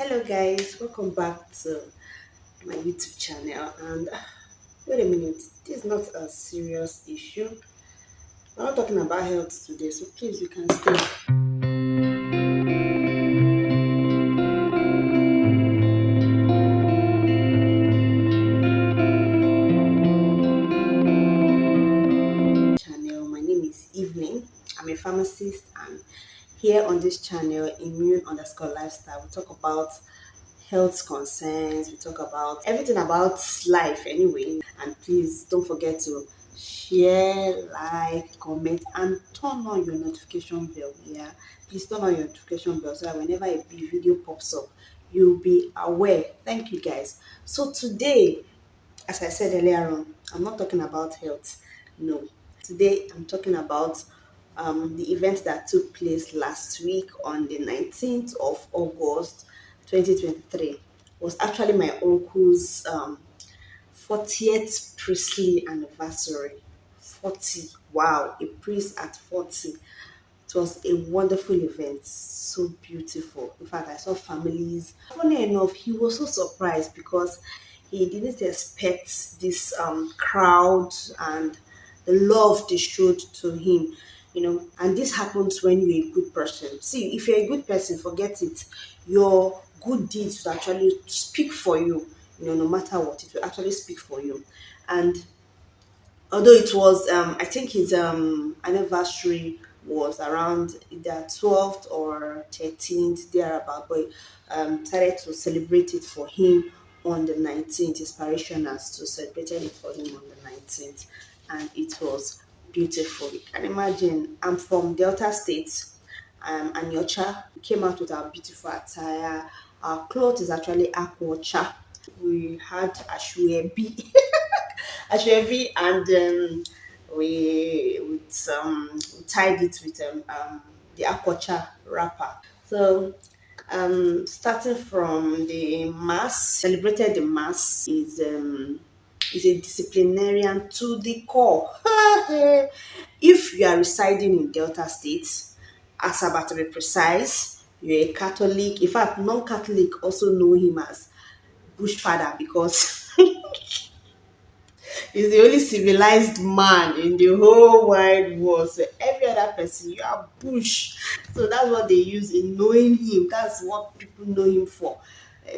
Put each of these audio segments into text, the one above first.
Hello guys, welcome back to my YouTube channel. And wait a minute, this is not a serious issue. We're not talking about health today, so please you can stay. Channel. My name is Evelyn. I'm a pharmacist, and here on this channel, Immune underscore lifestyle, we talk about health concerns, we talk about everything about life anyway. And please don't forget to share, like, comment, and turn on your notification bell. Yeah, please turn on your notification bell so that whenever a big video pops up, you'll be aware. Thank you guys. So today, as I said earlier on, I'm not talking about health. No. Today I'm talking about the event that took place last week on the 19th of August 2023. Was actually my uncle's 40th priestly anniversary. 40. Wow, a priest at 40. It was a wonderful event, so beautiful. In fact, I saw families. Funny enough, he was so surprised because he didn't expect this crowd and the love they showed to him. And this happens when you're a good person. See, if you're a good person, forget it. Your good deeds will actually speak for you. No matter what, it will actually speak for you. And although it was I think his anniversary was around either 12th or 13th thereabout, but started to celebrate it for him on the 19th. His parishioners to celebrated it for him on the 19th, and it was beautiful. You can imagine, I'm from Delta State, and Yocha came out with our beautiful attire. Our cloth is actually aquacha. We had ashwebi Ashwebi, and we tied it with the aquacha wrapper. So starting from the mass, celebrated the mass is a disciplinarian to the core. If you are residing in Delta State, Asaba to be precise, you're a Catholic. In fact, non-Catholic also know him as Bush Father because he's the only civilized man in the whole wide world. So every other person, you are bush. So that's what they use in knowing him. That's what people know him for.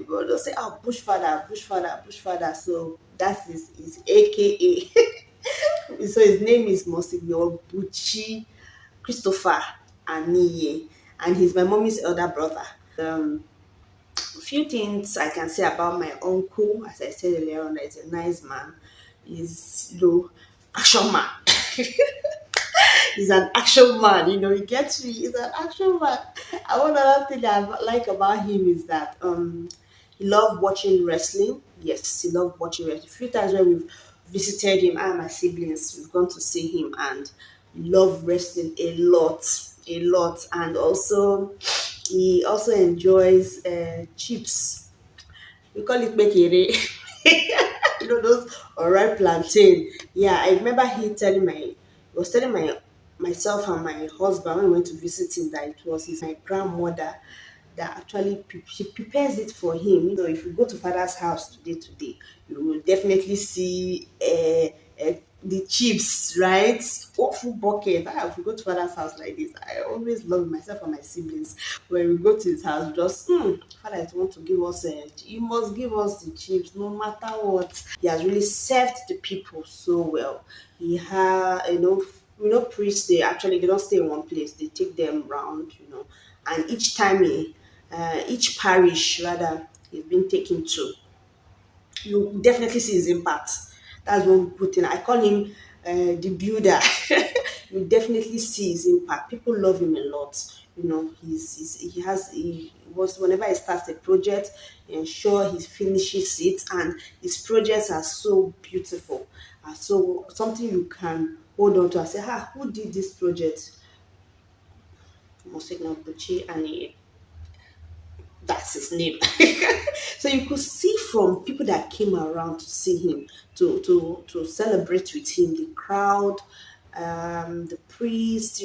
But they'll say, oh, bush father, bush father, bush father. So that is his AKA. So his name is Monsignor Bucci Christopher Aniye. And he's my mommy's elder brother. A few things I can say about my uncle, as I said earlier on, that he's a nice man. He's action man. He's an action man. He gets me. He's an action man. And one other thing that I like about him is that he loved watching wrestling. Yes, he loved watching wrestling. A few times when we've visited him, I and my siblings, we've gone to see him, and he loved wrestling a lot. And also, he also enjoys chips. We call it mekere. Those alright plantain. Yeah, I remember he was telling myself and my husband when we went to visit him that it was his my grandmother that actually she prepares it for him. If you go to father's house today, you will definitely see the chips, right? Full bucket. If you go to father's house like this, I always love myself and my siblings. When we go to his house, just father is want to give us he must give us the chips no matter what. He has really served the people so well. He had priests, they don't stay in one place, they take them round, and each parish rather he's been taken to, you definitely see his impact. That's one good thing. I call him the builder. You definitely see his impact. People love him a lot. He was whenever he starts a project, he ensure he finishes it, and his projects are so beautiful. So something you can hold on to and say, who did this project? Monsignor Bucci, and that's his name. So you could see from people that came around to see him, to celebrate with him, the crowd, the priest.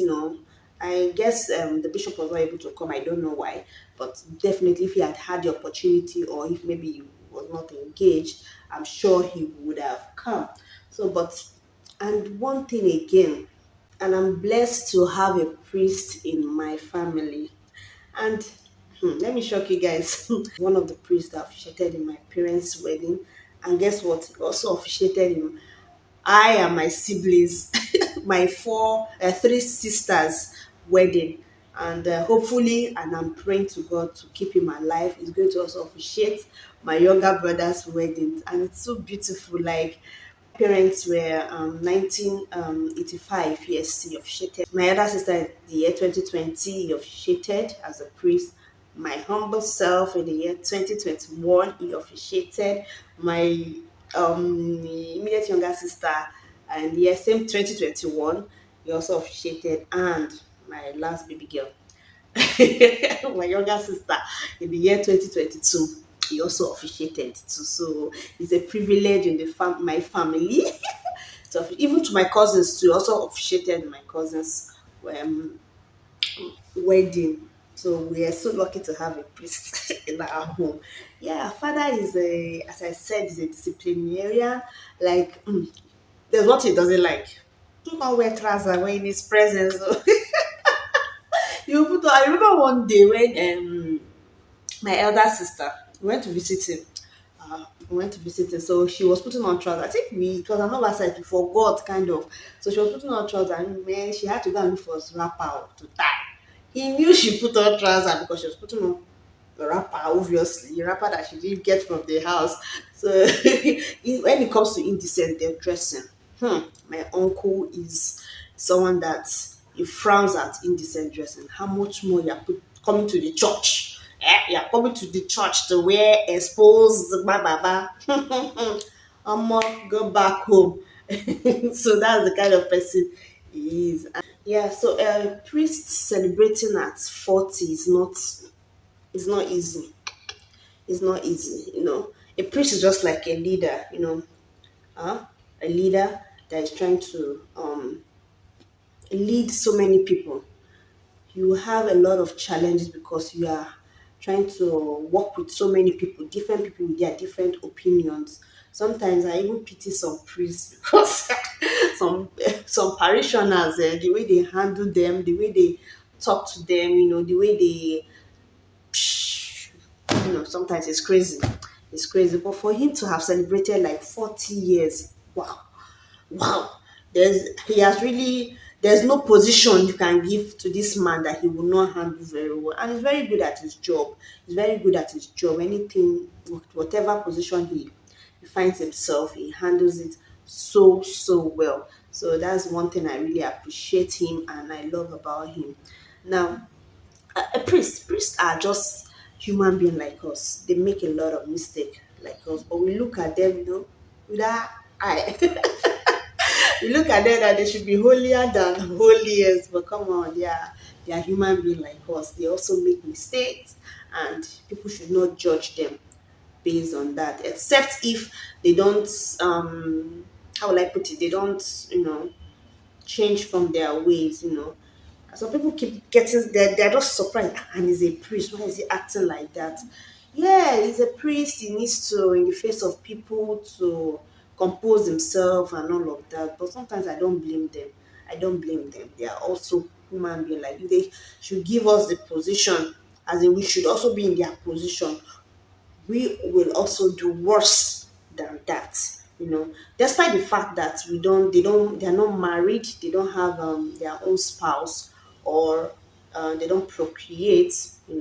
I guess the bishop was not able to come. I don't know why, But definitely, if he had had the opportunity, or if maybe he was not engaged, I'm sure he would have come. So, but, and one thing again, and I'm blessed to have a priest in my family. And let me shock you guys. One of the priests that officiated in my parents' wedding, and guess what? He also officiated in I and my siblings, my three sisters' wedding. And hopefully, and I'm praying to God to keep him alive, he's going to also officiate my younger brother's wedding. And it's so beautiful. Like, parents were 1985, yes, he officiated. My other sister, in the year 2020, he officiated as a priest. My humble self, in the year 2021, he officiated. My immediate younger sister, and the same 2021, he also officiated. And my last baby girl, my younger sister, in the year 2022, he also officiated too. So it's a privilege in my family. So even to my cousins too, also officiated my cousins' um, wedding. So we are so lucky to have a priest in our home. Yeah, father is as I said, is a disciplinarian. Like, there's what he doesn't like. Do not wear trousers when in his presence. You put on, I remember one day when my elder sister, we went to visit him. We went to visit her, so she was putting on trousers. I think it was an oversight, we forgot kind of. So she was putting on trousers, and man, she had to go and look for his wrapper to tie. He knew she put on trousers because she was putting on the wrapper, obviously, the wrapper that she didn't get from the house. So when it comes to indecent dressing, my uncle is someone that he frowns at indecent dressing. How much more you're coming to the church? You're coming to the church to wear exposed, blah, blah, blah. Go back home. So that's the kind of person he is. Yeah, so a priest celebrating at 40 is not easy. It's not easy. A priest is just like a leader. A leader that is trying to lead so many people. You have a lot of challenges because you are trying to work with so many people, different people with their different opinions. Sometimes I even pity some priests because some parishioners, the way they handle them, the way they talk to them, the way they, sometimes it's crazy. It's crazy. But for him to have celebrated like 40 years, wow, wow. There's no position you can give to this man that he will not handle very well. And he's very good at his job. He's very good at his job. Anything, whatever position he finds himself, he handles it so well. So that's one thing I really appreciate him and I love about him. Now, a priests are just human being like us. They make a lot of mistake like us, but we look at them, with our eye. We look at them that they should be holier than holiest, but come on, they are human being like us. They also make mistakes, and people should not judge them based on that, except if they don't. How will I put it? They don't, change from their ways. Some people keep getting they're just surprised. And he's a priest. Why is he acting like that? Yeah, he's a priest. He needs to, in the face of people, to compose himself and all of that. But sometimes I don't blame them. I don't blame them. They are also human being like you. They should give us the position, as in we should also be in their position. We will also do worse than that. Despite the fact that they're not married, they don't have their own spouse, or they don't procreate, they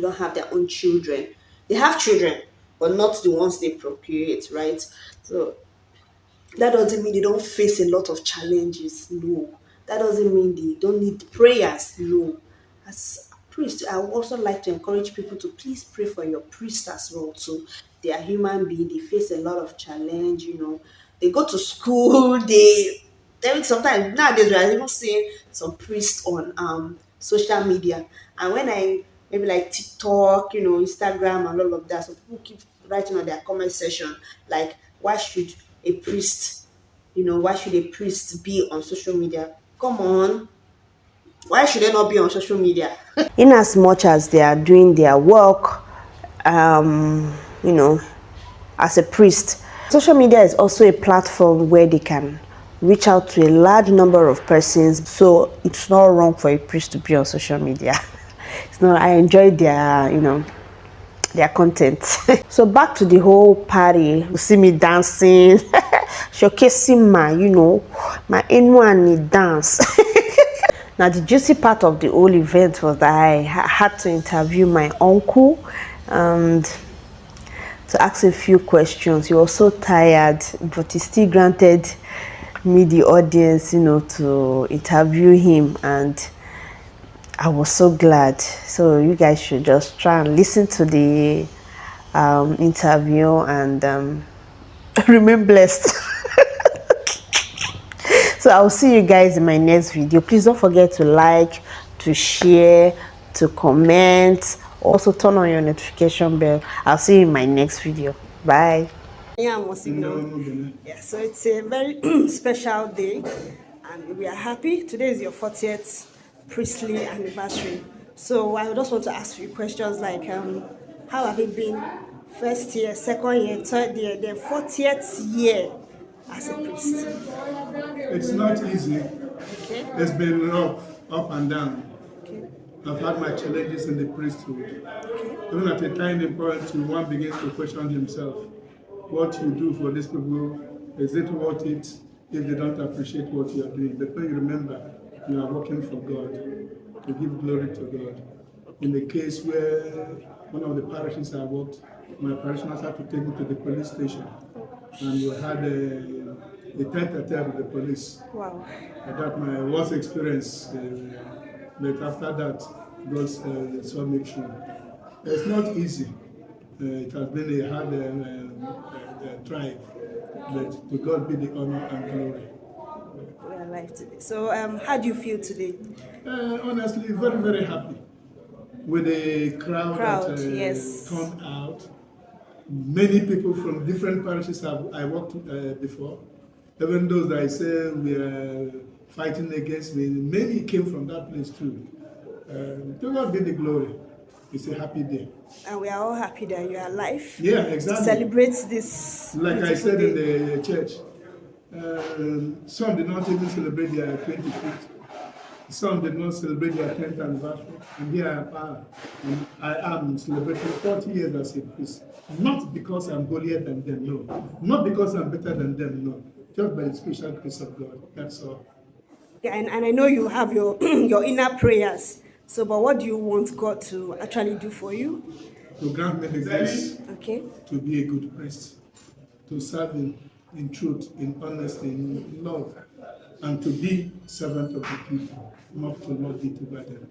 don't have their own children. They have children, but not the ones they procreate, right? So that doesn't mean they don't face a lot of challenges. No. That doesn't mean they don't need prayers. No. As a priest, I would also like to encourage people to please pray for your priest as well too. They are human beings. They face a lot of challenge. They go to school. Then sometimes nowadays we are even seeing some priests on social media. And when I maybe like TikTok, Instagram and all of that, so people keep writing on their comment section like, why should a priest, why should a priest be on social media? Come on, Why should they not be on social media? In as much as they are doing their work, um, you know, as a priest, social media is also a platform where they can reach out to a large number of persons. So it's not wrong for a priest to be on social media. It's not. I enjoy their, their content. So back to the whole party. You see me dancing, showcasing my, my inward dance. Now, the juicy part of the whole event was that I had to interview my uncle and to ask a few questions. He was so tired, but he still granted me the audience, to interview him, and I was so glad. So you guys should just try and listen to the interview and remain blessed. So I'll see you guys in my next video. Please don't forget to like, to share, to comment. Also turn on your notification bell. I'll see you in my next video. Bye. Yeah, yeah, so it's a very special day, and we are happy. Today is your 40th priestly anniversary. So I just want to ask you questions like, how have it been? First year, second year, third year, then 40th year as a priest. It's not easy. Okay. It's been rough, up and down. Okay. I've had my challenges in the priesthood. Even at a time important, one begins to question himself. What you do for these people, is it worth it if they don't appreciate what you are doing? But when you remember, you are working for God, to give glory to God. In the case where one of the parishes I worked, my parishioners had to take me to the police station, and we had a tete-a-tete with the police. Wow. That my worst experience, but after that, God saw me through. It's not easy. It has been a hard drive, but to God be the honor and glory. We are alive today. So, how do you feel today? Honestly, very, very happy with the crowd that yes. turned out. Many people from different parishes I worked before. Even those that I say we are fighting against me, many came from that place too. To God be the glory. It's a happy day. And we are all happy that you are alive. Yeah, exactly. To celebrate this. Like I said in the church, some did not even celebrate their 25th. Some did not celebrate their 10th anniversary. And here I am celebrating 40 years as a priest. Not because I'm holier than them, no. Not because I'm better than them, no. Just by the special grace of God. That's all. Yeah, and I know you have your your inner prayers. So, but what do you want God to actually do for you? To grant me the grace to be a good priest, to serve Him in truth, in honesty, in love, and to be servant of the people, not to not be too burdened.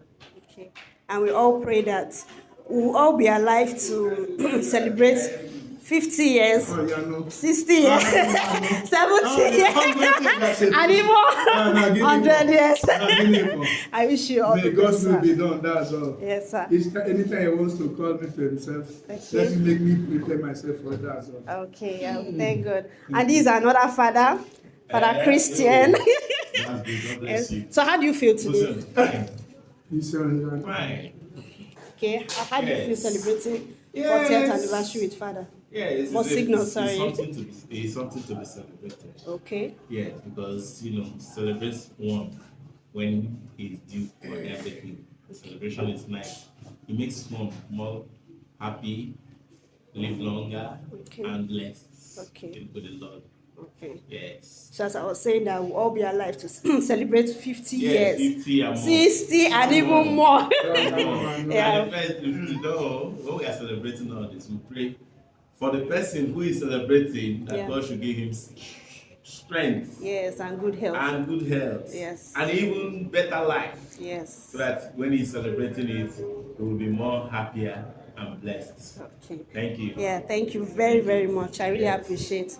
Okay. And we all pray that we'll all be alive to celebrate 50 years, 60 years, 70 years, and even 100 years. I wish you all May the God's best, will be done, that's all. Yes, sir. Anytime He wants to call me to Himself, let Him make me prepare myself for it, that's all. Okay, thank God. And this is another father, Father Christian. Yes. So how do you feel today? Fine. Okay, how do you feel celebrating 40th anniversary with Father? Yeah, it's something to be celebrated. Okay. Yeah, because celebrate one when he's due for everything. Celebration is nice. It makes one more happy, live longer, and blessed. Okay. With the Lord. Okay. Yes. So as I was saying, that we'll all be alive to celebrate 50 yes, years, 50 and more. 60 and even more. Yeah. And first, when we are celebrating all this, we pray for the person who is celebrating that God should give him strength. Yes, and good health. And good health. Yes. And even better life. Yes. So that when he's celebrating it, he will be more happier and blessed. Okay. Thank you. Yeah, thank you very, very much. I really appreciate